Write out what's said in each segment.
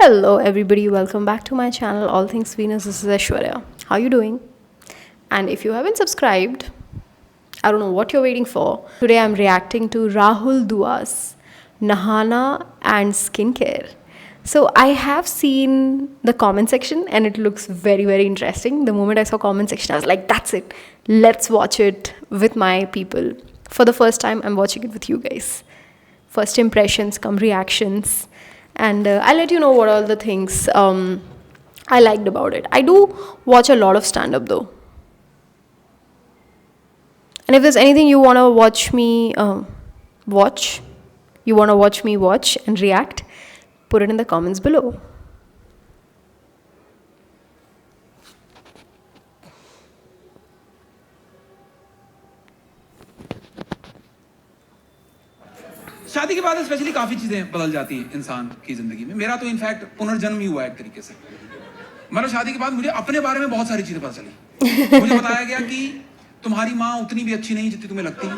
Hello everybody, welcome back to my channel All Things Venus. This is Aishwarya. How you doing? And if you haven't subscribed, I don't know what you're waiting for. Today I'm reacting to Rahul Dua's Nahana and skincare. So I have seen the comment section and it looks very interesting. The moment I saw comment section I was like, that's it. Let's watch it with my people. For the first time I'm watching it with you guys. First impressions come reactions. And I'll let you know what all the things I liked about it. I do watch a lot of stand-up though. And if there's anything you want to watch me watch and react, put it in the comments below. शादी के बाद specially काफी चीजें बदल जाती हैं इंसान की जिंदगी में। मेरा तो इनफैक्ट पुनर्जन्म ही हुआ एक तरीके से। मतलब शादी के बाद मुझे अपने बारे में बहुत सारी चीजें पता चली। मुझे बताया गया कि तुम्हारी माँ उतनी भी अच्छी नहीं जितनी तुम्हें लगती है।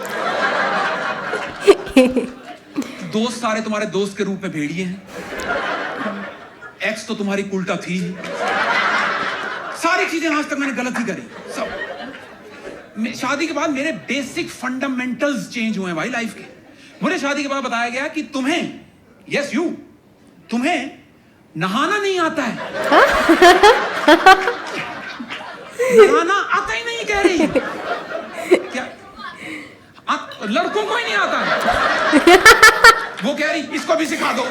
दोस्त सारे तुम्हारे दोस्त के रूप में भेड़िए हैं। एक्स तो तुम्हारी उल्टा थी। सारी चीजें आज तक मैंने गलत ही करी सब। शादी के बाद मेरे बेसिक फंडामेंटल्स चेंज हुए हैं भाई लाइफ के। मुझे शादी के बाद बताया गया कि तुम्हें नहाना नहीं आता है। नहाना आता ही नहीं कह रही क्या? लड़कों को ही नहीं आता है। वो कह रही इसको भी सिखा दो।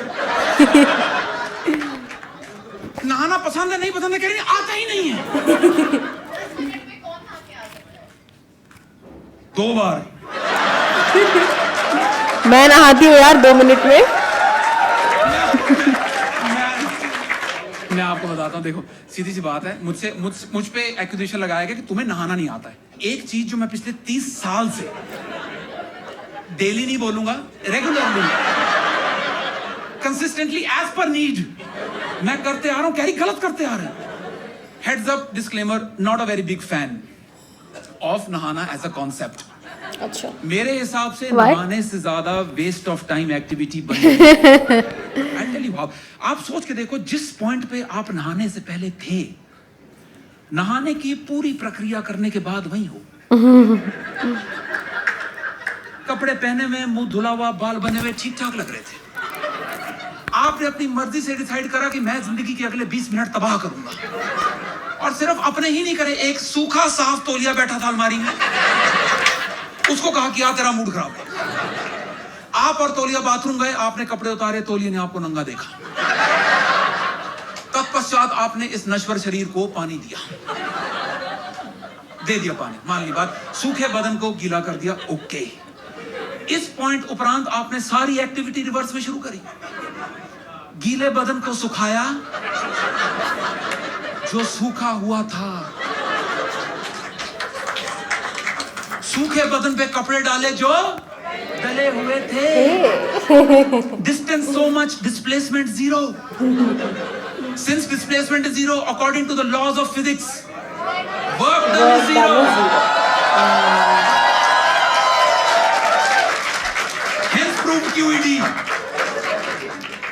नहाना पसंद है नहीं पसंद है कह रही आता ही नहीं है। 2 बार मैं नहाती हूँ यार 2 मिनट में। मैं आपको बताता हूँ, देखो सीधी सी बात है। मुझ पे एक्यूजेशन लगाया गया कि तुम्हें नहाना नहीं आता है। एक चीज जो मैं पिछले 30 साल से डेली नहीं बोलूंगा, regularly consistently as per need मैं करते आ रहा हूँ, कह रही गलत करते आ रहे हैं। Heads up disclaimer, not a very big fan of नहाना एज अ कॉन्सेप्ट। अच्छा, मेरे हिसाब से नहाने से ज्यादा वेस्ट ऑफ टाइम एक्टिविटी बन गई है। I tell you how. आप सोच के देखो, जिस पॉइंट पे आप नहाने से पहले थे, नहाने की पूरी प्रक्रिया करने के बाद वही हो। कपड़े पहने हुए, मुंह धुला हुआ, बाल बने हुए, ठीक ठाक लग रहे थे। आपने अपनी मर्जी से डिसाइड करा कि मैं जिंदगी के अगले 20 मिनट तबाह करूंगा। और सिर्फ अपने ही नहीं करे, एक सूखा साफ तौलिया बैठा था अलमारी में, उसको कहा कि तेरा मूड खराब है। आप और तौलिया बाथरूम गए, आपने कपड़े उतारे, तौलिया ने आपको नंगा देखा। तत्पश्चात आपने इस नश्वर शरीर को पानी दिया, दे दिया पानी, मान ली बात, सूखे बदन को गीला कर दिया, ओके। इस पॉइंट उपरांत आपने सारी एक्टिविटी रिवर्स में शुरू करी। गीले बदन को सुखाया, जो सूखा हुआ था, सूखे बदन पे कपड़े डाले जो डले हुए थे। Distance so much, displacement 0। Since displacement is 0, according to the laws of physics, work done is 0। Hence proved QED.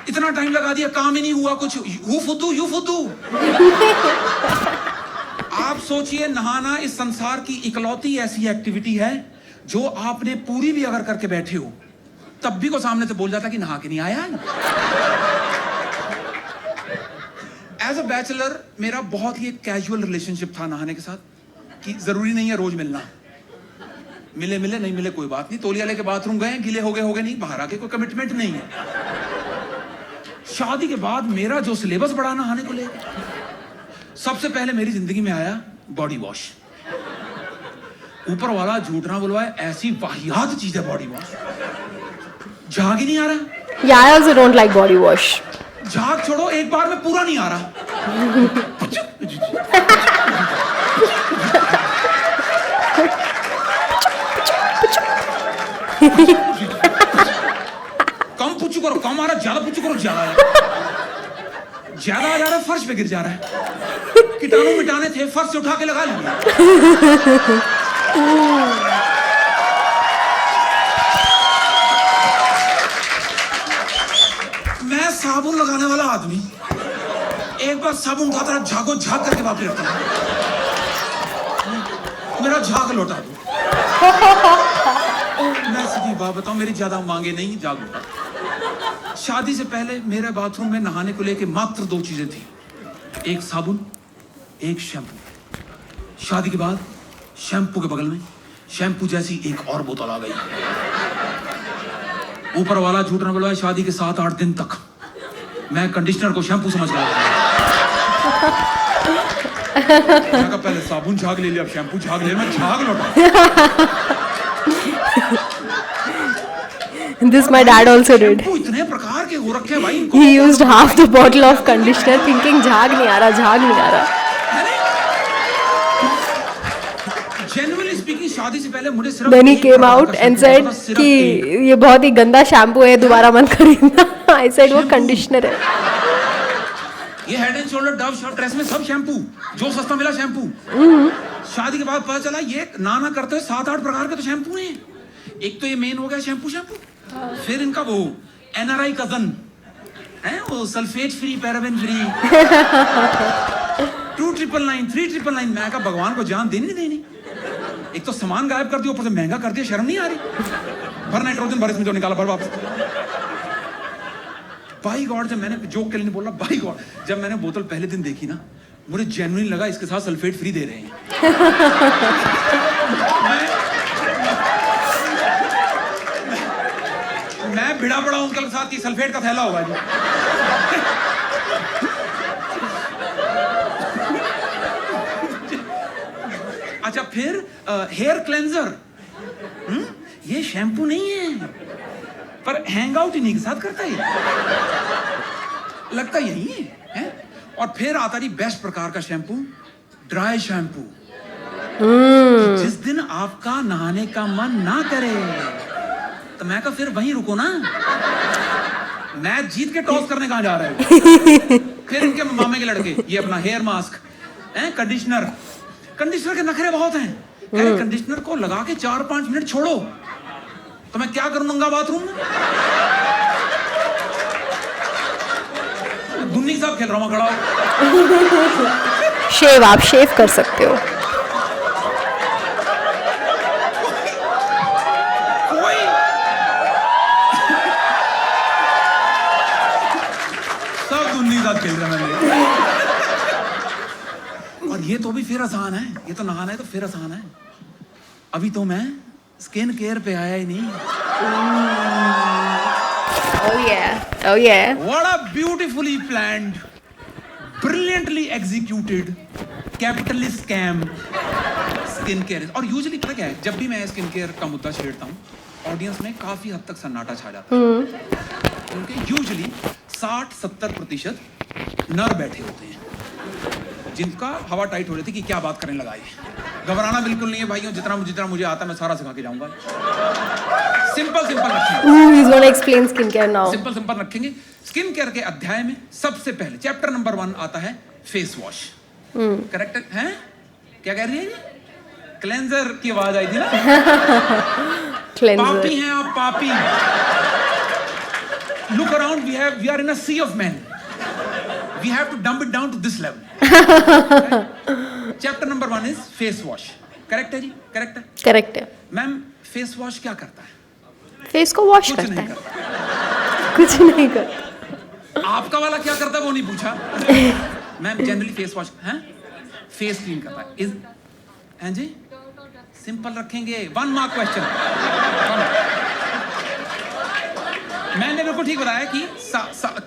इतना टाइम लगा दिया, काम ही नहीं हुआ कुछ। यू फुद्दू। आप सोचिए, नहाना इस संसार की इकलौती ऐसी एक्टिविटी है जो आपने पूरी भी अगर करके बैठे हो, तब भी को सामने से बोल जाता कि नहा के नहीं आया। एज अ बैचलर मेरा बहुत ही एक कैजुअल रिलेशनशिप था नहाने के साथ, कि जरूरी नहीं है रोज मिलना। मिले नहीं मिले कोई बात नहीं, तौलिया लेके बाथरूम गए, गीले हो गए नहीं, बाहर आके कोई कमिटमेंट नहीं है। शादी के बाद मेरा जो सिलेबस बढ़ा नहाने को लेकर, सबसे पहले मेरी जिंदगी में आया बॉडी वॉश। ऊपर वाला झूठ ना बुलवाए, ऐसी वाहियात चीज है बॉडी वॉश। झाग ही नहीं आ रहा। Yeah, I also don't like body wash. झाग छोड़ो, एक बार में पूरा नहीं आ रहा। कम पुच्चू करो, कम आ रहा, ज्यादा पुच्चू करो, ज्यादा आ जा रहा, फर्श पे गिर जा रहा है। कीटाणु मिटाने थे, फर्श से उठा के लगा लिए। साबुन लगाने वाला आदमी एक बार साबुन उठाता रहा, झागो झाग करके वापस रखता हूं। मेरा झाग लौटा दो। मैं सीधी बात बताऊं, मेरी ज्यादा मांगे नहीं, झाग लौटा। शादी से पहले मेरे बाथरूम में नहाने को लेके मात्र 2 चीजें थी, एक साबुन, एक शैम्पू। शादी के बाद शैम्पू के बगल में शैम्पू जैसी एक और बोतल आ गई। ऊपर वाला झूठ न बोलवाए, शादी के 7-8 दिन तक मैं कंडीशनर को शैम्पू समझ रहा था। पहले साबुन झाग ले लिया, अब शैम्पू झाग ले, मैं झाग लौटा। This my dad also did. Shampoo इतने प्रकार के हो रखे हैं भाई। He used half the bottle of conditioner thinking झाग नहीं आ रहा, झाग नहीं आ रहा. Genuinely speaking, शादी से पहले मुझे सिर्फ Then he came out and said कि ये बहुत ही गंदा शैम्पू है, दोबारा मत खरीदना. I said वो कंडीशनर है. ये head and shoulder, Dove, short में सब शैम्पू, जो सस्ता मिला शैम्पू। शादी के बाद पता चला ये ना करते हुए 7-8 प्रकार के तो शैम्पू हैं। एक तो ये मेन हो गया शैम्पू, फिर इनका वो NRI कजन है, वो सल्फेट फ्री, पैराबेन फ्री, 2999, 3999। मैं कहा भगवान को जान देनी देनी, एक तो सामान गायब कर दिया, ऊपर से महंगा कर दिया, शर्म नहीं आ रही। भर नाइट्रोजन भर इसमें जो निकाला, भर वापस। बाई गॉड, जब मैंने जोक के लिए नहीं बोल रहा, बाई गॉड, जब मैंने बोतल पहले दिन देखी ना, मुझे जेन्युइन लगा इसके साथ सल्फेट फ्री दे रहे हैं। मैं भिड़ा पड़ा उनके साथ कि सल्फेट का थैला होगा जी। अच्छा, फिर हेयर क्लेंजर, ये शैम्पू नहीं है, पर हैंग आउट इन्हीं के साथ करता है, लगता यही है। और फिर आता रही बेस्ट प्रकार का शैम्पू, ड्राई शैम्पू। जिस दिन आपका नहाने का मन ना करे तो मैं कहा फिर वहीं रुको ना, मैच जीत के टॉस करने कहां जा रहे हो। फिर इनके मामे के लड़के ये अपना हेयर मास्क, कंडीशनर के नखरे बहुत हैं। कंडीशनर को लगा के 4-5 मिनट छोड़ो तो मैं क्या करूंगा बाथरूम में। दुन्नी साहब खेल रहा हूं, खड़ा हो। शेव, आप शेव कर सकते हो। खेल रहा है। और ये तो भी फिर आसान है, ये तो नहाना है तो फिर आसान है। अभी तो मैं स्किन केयर पे आया ही नहीं। Oh yeah, oh yeah. What a beautifully planned, brilliantly executed, capitalist scam skin care. और यूजुअली पता क्या है, जब भी मैं स्किन केयर का मुद्दा छेड़ता हूँ, ऑडियंस में काफी हद तक सन्नाटा छा जाता है, क्योंकि यूजुअली 60-70% नर बैठे होते हैं जिनका हवा टाइट हो रही थी कि क्या बात करने लगा ये। घबराना बिल्कुल नहीं है भाइयों, जितना मुझे आता है मैं सारा सिखा के जाऊंगा। सिंपल रखेंगे। He's going to explain skincare now. Simple रखेंगे। स्किन केयर के अध्याय में सबसे पहले चैप्टर नंबर 1 आता है फेस वॉश। करेक्ट है? क्या कह रही है? क्लेंजर की आवाज आई थी ना। पापी हैं आप, पापी। Look around, we are in a sea of men. We have to dump it down to this level. Chapter number 1 is face wash. Correct है जी? Correct है। मैम, फेस वॉश क्या करता है? फेस को वॉश करता है। कुछ नहीं करता। आपका वाला क्या करता है वो नहीं पूछा। मैम, जनरली फेस वॉश है, फेस क्लीन करता है। हैं जी? सिंपल रखेंगे। 1 मार्क क्वेश्चन। मैंने बिल्कुल ठीक बताया कि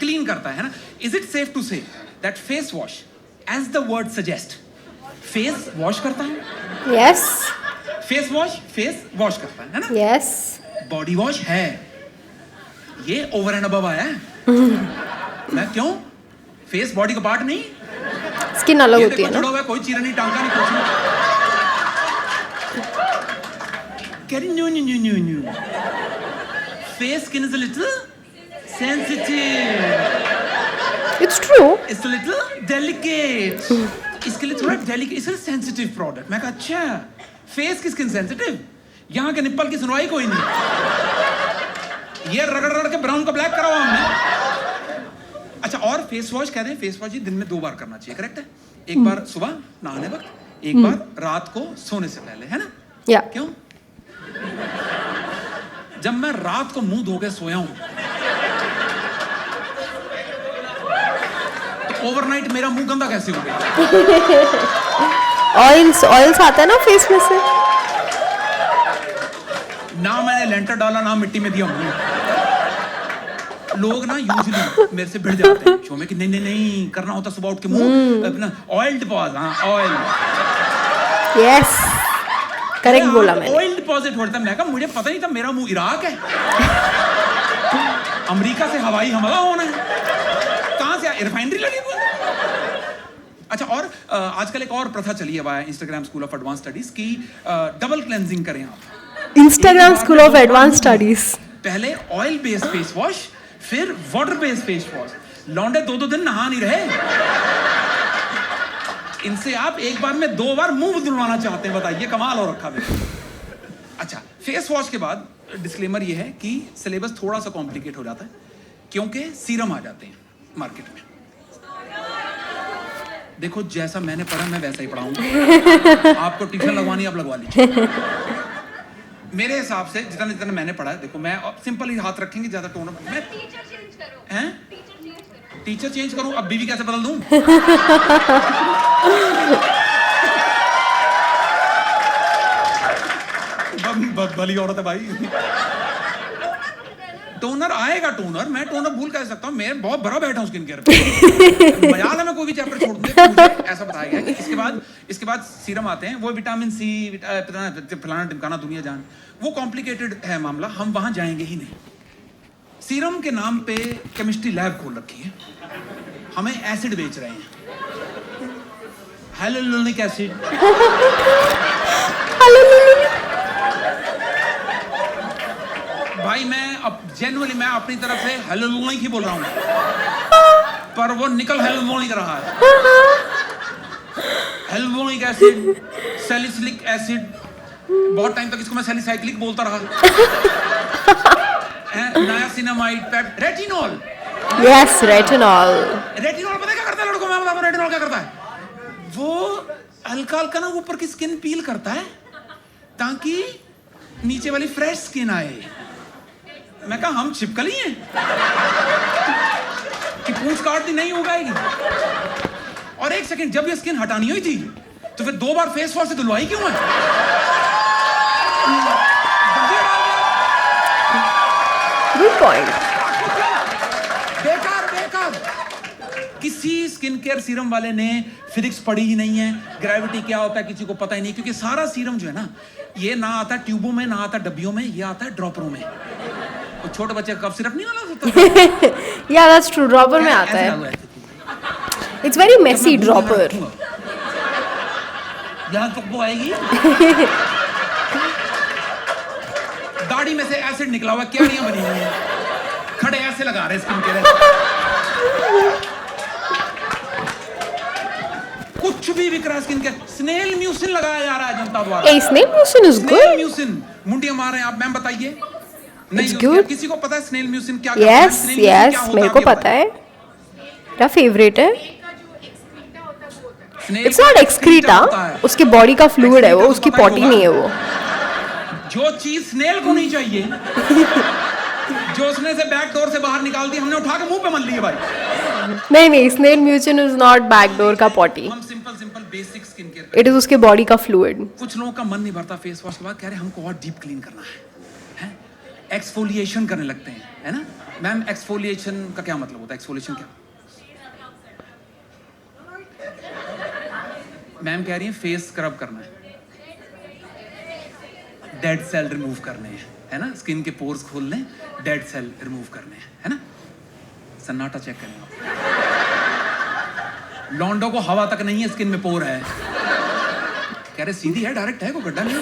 क्लीन करता है ना। Is it safe to say that face wash, as the word suggest, face wash करता है? यस। फेस वॉश करता है ना? यस। बॉडी वॉश है, ये ओवर एंड अबव आया है। मैं क्यों? फेस बॉडी का पार्ट नहीं, स्किन अलग होती है ना। जुड़ा हुआ है, कोई चीरा नहीं, टांका नहीं, कुछ नहीं। New face skin is a little sensitive. It's true. It's a little delicate. इसके लिए थोड़ा delicate, it's a sensitive product. मैं कहा अच्छा, face की skin sensitive? यहाँ के निप्पल की सुनवाई कोई नहीं। ये रगड़ के ब्राउन को ब्लैक कराओ हमने। अच्छा, और फेस वॉश कह रहे हैं, फेस वॉश ही दिन में 2 बार करना चाहिए, करेक्ट है? एक बार सुबह नहाने वक्त, एक बार रात को सोने से पहले, है ना? या क्यों? जब मैं रात को मुंह धो के सोया हूं तो ओवरनाइट मेरा मुंह गंदा कैसे हो गया? ऑयल्स आता है ना फेस में से। ना मैंने लेंटर डाला, ना मिट्टी में दिया मुंह। लोग ना यूजुअली मेरे से भिड़ जाते हैं शो में कि नहीं नहीं नहीं करना होता सुबह उठ के मुंह अपना ऑयल डिपॉजिट। हाँ, ऑयल, यस, करेक्ट बोला मैंने। ऑयल डिपॉजिट होता है। मैं कहा मुझे पता नहीं था मेरा मुंह इराक है, अमेरिका से हवाई हमला होना है, कहां से रिफाइनरी लगी हुई है। अच्छा, और आजकल एक और प्रथा चली है Instagram school of advance studies की, डबल क्लेंजिंग करें आप। Instagram school of advance studies. पहले ऑयल बेस्ड फेस वॉश, फिर वाटर बेस्ड फेस वॉश। लौंडे 2-2 दिन नहा नहीं रहे। इनसे आप एक बार में 2 बार मुंह धुलवाना चाहते हैं, बताइए, कमाल हो रखा है। अच्छा, फेस वॉश के बाद डिस्क्लेमर ये है कि सिलेबस थोड़ा सा कॉम्प्लिकेट हो जाता है क्योंकि सीरम आ जाते हैं मार्केट में। देखो, जैसा मैंने पढ़ा मैं वैसा ही पढ़ाऊंगा। आपको ट्यूशन लगवानी आप लगवा लीजिए। मेरे हिसाब से जितना जितना मैंने पढ़ा है, देखो मैं सिंपल ही हाथ रखेंगे, ज्यादा टोन मैं टीचर चेंज करूं, अब बीवी कैसे बदल दूं? भली औरत है भाई। टोनर आएगा, टोनर मैं टोनर भूल कैसे सकता हूँ, मैं बहुत बड़ा बैठा हूँ स्किन केयर पे। मजाल है मैं कोई भी चैप्टर छोड़ दूंगा। मुझे ऐसा बताया गया कि इसके बाद सीरम आते हैं, वो विटामिन सी फलाना टिमकाना दुनिया जान, वो कॉम्प्लिकेटेड है मामला, हम वहां जाएंगे ही नहीं। सीरम के नाम पे केमिस्ट्री लैब खोल रखी है, हमें एसिड बेच रहे हैं, हाइलुरोनिक एसिड। भाई मैं अब जेन्युइनली मैं अपनी तरफ से हाइलुरोनिक ही बोल रहा हूँ, पर वो निकल हाइलुरोनिक रहा है। हाइलुरोनिक एसिड, सैलिसिलिक एसिड, बहुत टाइम तक इसको मैं सैलिसाइक्लिक बोलता रहा। Niacinamide, retinol. Yes, retinol. Retinol पता है क्या करता है लड़कों में? मैं बताऊं रेटिनॉल क्या करता है। वो हल्का हल्का ना ऊपर की स्किन पील करता है ताकि नीचे वाली फ्रेश स्किन आए। मैं कहा हम छिपकली हैं कि पूंछ काट दी नहीं उगाएगी। और एक सेकंड, जब ये स्किन हटानी हुई थी तो फिर 2 बार फेस वॉश से धुलवाई क्यों है? Good point. बेकार बेकार। किसी स्किन केयर सीरम वाले ने फिजिक्स पढ़ी ही नहीं है, ग्रेविटी क्या होता है किसी को पता ही नहीं, क्योंकि सारा सीरम जो है ना, ये ना आता ट्यूबों में, ना आता डब्बियों में, ये आता है ड्रॉपरों में। तो छोटे बच्चे कफ सिरप नहीं वाला होता। या दैट्स ट्रू, ड्रॉपर में आता है। It's very messy dropper. यहां तक वो आएगी। दाढ़ी में से एसिड निकला हुआ, क्यारियां बनी हुई हैं, खड़े ऐसे लगा रहे स्किन केयर। कुछ भी बिक रहा है स्किन केयर। स्नेल म्यूसिन लगाया जा रहा है जनता द्वारा। ए, snail mucin is good. Snail mucin मुंडियां मार रहे हैं आप, मैम बताइए। नहीं, good. किसी को पता है स्नेल म्यूसिन क्या? यस यस, मेरे को पता है, मेरा फेवरेट है। इट्स नॉट एक्सक्रीटा, उसके बॉडी का फ्लूइड है वो, उसकी पॉटी नहीं है वो। जो चीज स्नेल को नहीं चाहिए जो उसने से बैक डोर से बाहर निकाल दी, हमने उठा के मुंह पे मल ली है भाई। नहीं, snail mucin is not back door का पॉटी। हम simple basic skin care, it is उसके बॉडी का फ्लूइड। कुछ लोगों का मन नहीं भरता फेस वॉश के बाद, कह रहे हमको और डीप क्लीन करना है, एक्सफोलिएशन करने लगते हैं, है ना मैम? एक्सफोलिएशन का क्या मतलब होता है? एक्सफोलिएशन क्या? मैम कह रही है फेस स्क्रब करना है, डेड सेल रिमूव करने हैं, है ना? स्किन के पोर्स खोलने, डेड सेल रिमूव करने हैं, है ना? सन्नाटा चेक करें आप। लॉन्डो को हवा तक नहीं है, स्किन में पोर है। कह रहे सीधी है, डायरेक्ट है, कोई गड्ढा नहीं है।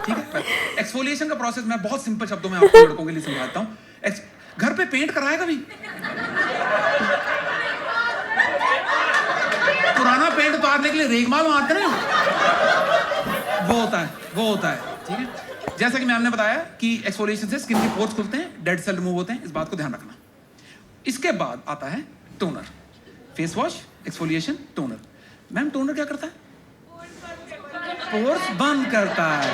ठीक है। एक्सफोलिएशन का प्रोसेस मैं बहुत सिंपल शब्दों में आपको लड़कों के लिए समझाता हूं। घर पे पेंट कराया कभी? पुराना पेंट उतारने के लिए रेगमाल मारते ना, वो होता है। ठीक है। जैसा कि मैम ने बताया कि एक्सफोलिएशन से स्किन के पोर्स खुलते हैं, डेड सेल रिमूव होते हैं, इस बात को ध्यान रखना। इसके बाद आता है toner, face wash, exfoliation, toner. Ma'am toner क्या करता है? पोर्स बंद करता है,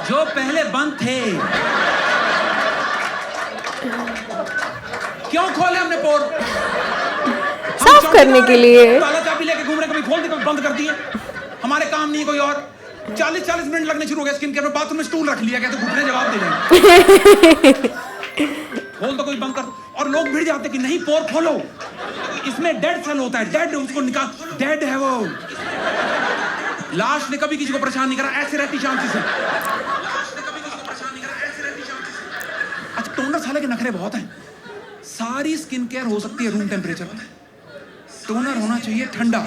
जो पहले बंद थे। क्यों खोले हमने पोर? साफ करने के लिए। ताला चाबी लेके घूम रहे, कभी खोल दी कभी बंद कर दिए। हमारे काम नहीं कोई और। 40-40 मिनट लगने शुरू हो गए स्किन केयर में। बाथरूम में स्टूल रख लिया, कहते घुटने जवाब दे देंगे। खोल तो कोई बंद कर। और लोग भिड़ जाते कि नहीं पोर खोलो, इसमें डेड सेल होता है, डेड, उसको निकाल, डेड है वो। लाश ने कभी किसी को परेशान नहीं करा, ऐसे रहती शांति से। अच्छा टोनर साले के नखरे बहुत हैं। सारी स्किन केयर हो सकती है रूम टेम्परेचर पर, टोनर होना चाहिए ठंडा।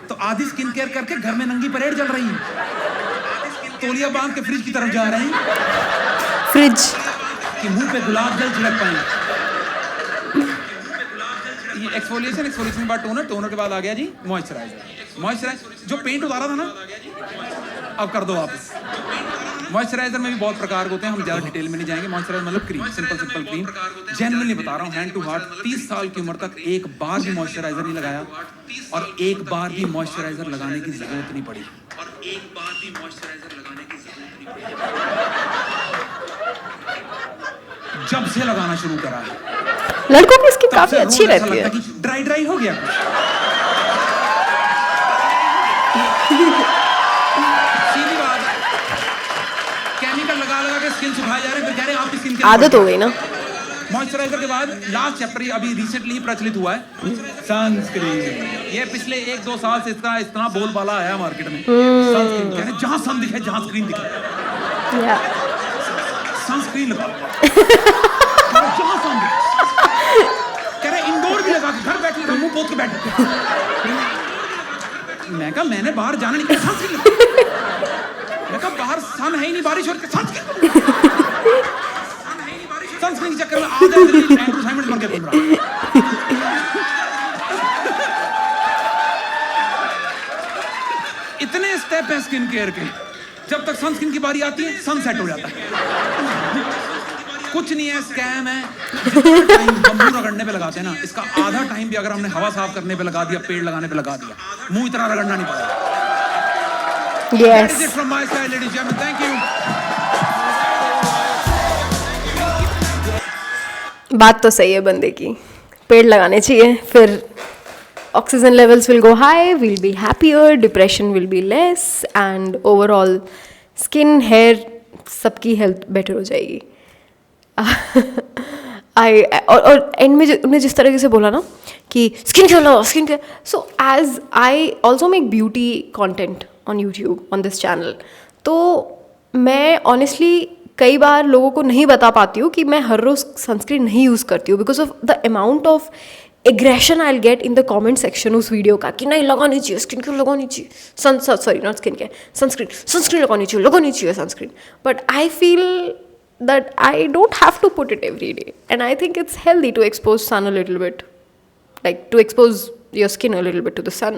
तो आधी स्किन केयर करके घर में नंगी परेड चल रही है, तौलिया बांध के फ्रिज की तरफ जा रहे हैं, फ्रिज कि मुंह पे गुलाब जल छिड़क पाए। ये एक्सफोलिएशन के बाद टोनर, टोनर के बाद आ गया जी मॉइस्चराइजर। जो पेंट उतारा था ना, अब कर दो वापस। मॉइस्चराइजर में भी बहुत प्रकार होते हैं, हम ज्यादा डिटेल में नहीं जाएंगे। मॉइस्चराइजर मतलब क्रीम, सिंपल क्रीम। जेन्युइनली बता रहा हूँ, हैंड टू हार्ट, 30 साल की उम्र तक एक बार भी मॉइस्चराइजर नहीं लगाया और एक बार भी मॉइस्चराइजर लगाने की जरूरत नहीं पड़ी। जब से लगाना शुरू करा है, लड़कों की स्किन काफी अच्छी रहती है। ड्राई हो गया सीधी बात, केमिकल लगा के स्किन सुखाए जा रहे हैं, फिर कह रहे हैं आपकी स्किन आदत हो गई ना। मॉइस्चराइजर के बाद लास्ट चैप्टर अभी रिसेंटली प्रचलित हुआ है, सनस्क्रीन। ये पिछले 1-2 साल से इसका इतना बोलबाला आया मार्केट में। सनस्क्रीन कह रहे जहां सन दिखे, जहां स्क्रीन दिखे, सनस्क्रीन लगा। जहां सन दिखे, कह रहे इंडोर भी लगा के, घर बैठे मुंह पोत के बैठे। मैं कहा मैंने बाहर जाना नहीं, सनस्क्रीन लगा। मैं कहा बाहर सन है ही नहीं, बारिश हो रही, सनस्क्रीन के चक्कर में आधा एंड्रू साइमंड्स बन के घूम रहा। इतने स्टेप है स्किन केयर के, जब तक सनस्क्रीन की बारी आती है सनसेट हो जाता है। कुछ नहीं है, स्कैम है। जितना टाइम बम्बू रगड़ने पे लगाते हैं ना, इसका आधा टाइम भी अगर हमने हवा साफ करने पे लगा दिया, पेड़ लगाने पे लगा दिया, मुंह इतना रगड़ना नहीं पड़ेगा। That is it from my side, ladies and gentlemen. Thank you. बात तो सही है बंदे की, पेड़ लगाने चाहिए, फिर oxygen levels will go high, will be happier, depression will be less and overall skin, hair, सबकी हेल्थ बेटर हो जाएगी। और एंड में उन्हें जिस तरीके से बोला ना कि स्किन केयर लो, skin care, so as I also make beauty content on YouTube on this channel, तो मैं ऑनेस्टली कई बार लोगों को नहीं बता पाती हूँ कि मैं हर रोज़ सनस्क्रीन नहीं यूज़ करती हूँ, because of the amount of aggression I will get in the comment section उस वीडियो का कि नहीं लगानी चाहिए स्किन केयर, लगानी चाहिए sorry not skin care, sunscreen लगानी चाहिए sunscreen, but I feel that I don't have to put it every day, and I think it's healthy to expose sun a little bit, like to expose your skin a little bit to the sun.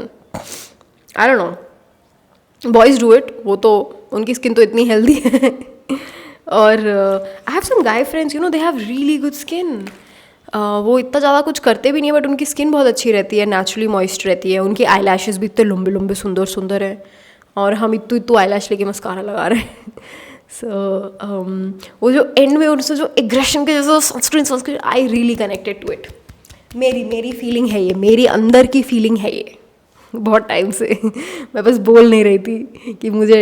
I don't know, boys do it, वो तो उनकी skin तो इतनी healthy है। और I have some guy friends, you know, they have really good skin. वो इतना ज़्यादा कुछ करते भी नहीं है, बट उनकी स्किन बहुत अच्छी रहती है, नेचुरली मॉइस्ट रहती है, उनकी आई लैशेज़ भी इतने लंबे लंबे सुंदर सुंदर हैं, और हम इतू आई लैश लेके मस्कारा लगा रहे हैं। सो वो जो एंड में उनसे जो एग्रेशन के जैसे sunscreen I really connected to it. मेरी फीलिंग है ये, मेरी अंदर की फीलिंग है ये, बहुत टाइम से मैं बस बोल नहीं रही थी कि मुझे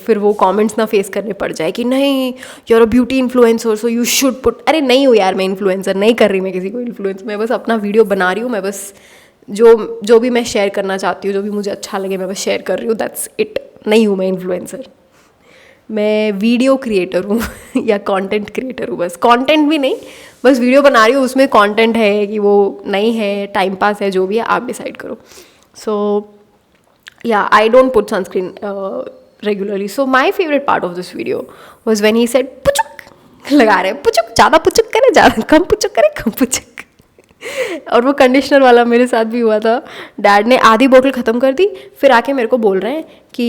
फिर वो कमेंट्स ना फेस करने पड़ जाए कि नहीं you are a beauty influencer so you should put. अरे नहीं हूँ यार, मैं इन्फ्लुएंसर नहीं कर रही, मैं किसी को इन्फ्लुएंस, मैं बस अपना वीडियो बना रही हूँ, मैं बस जो भी मैं शेयर करना चाहती हूँ, जो भी मुझे अच्छा लगे मैं बस शेयर कर रही हूँ, दैट्स इट। नहीं हूँ मैं इन्फ्लुएंसर, मैं वीडियो क्रिएटर हूँ या कंटेंट क्रिएटर हूँ, बस कंटेंट भी नहीं, बस वीडियो बना रही हूँ, उसमें कंटेंट है कि वो नहीं है, टाइम पास है, जो भी है आप डिसाइड करो। सो या I don't put sunscreen regularly. So my favourite part of this video was when he said पुचुक लगा रहे, पुचुक ज़्यादा पुचुक करे, ज़्यादा कम पुचुक करे, कम पुचुक। और वो कंडीशनर वाला मेरे साथ भी हुआ था, डैड ने आधी बोतल ख़त्म कर दी, फिर आके मेरे को बोल रहे हैं कि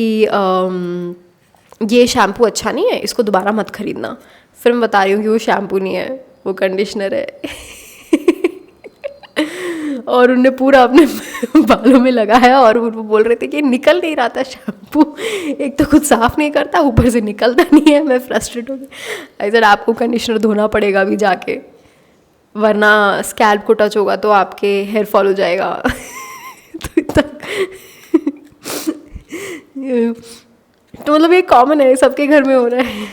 ये शैम्पू अच्छा नहीं है, इसको दोबारा मत ख़रीदना। फिर मैं बता रही हूँ कि वो शैम्पू नहीं है, वो कंडीशनर है। और उनने पूरा अपने बालों में लगाया और वो बोल रहे थे कि निकल नहीं रहा था शैम्पू, एक तो खुद साफ़ नहीं करता, ऊपर से निकलता नहीं है। मैं फ्रस्ट्रेट हो गई। आई सेड आपको कंडीशनर धोना पड़ेगा अभी जाके, वरना स्कैल्प को टच होगा तो आपके हेयर फॉल हो जाएगा। तो मतलब ये कॉमन है, सबके घर में हो रहा है।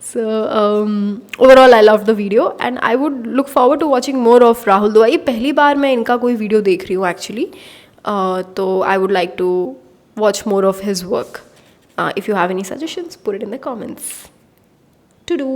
So overall I loved the video and I would look forward to watching more of Rahul Dua. ये पहली बार मैं इनका कोई वीडियो देख रही हूँ एक्चुअली, तो I would like to watch more of his work. If you have any suggestions, put it in the comments. To do.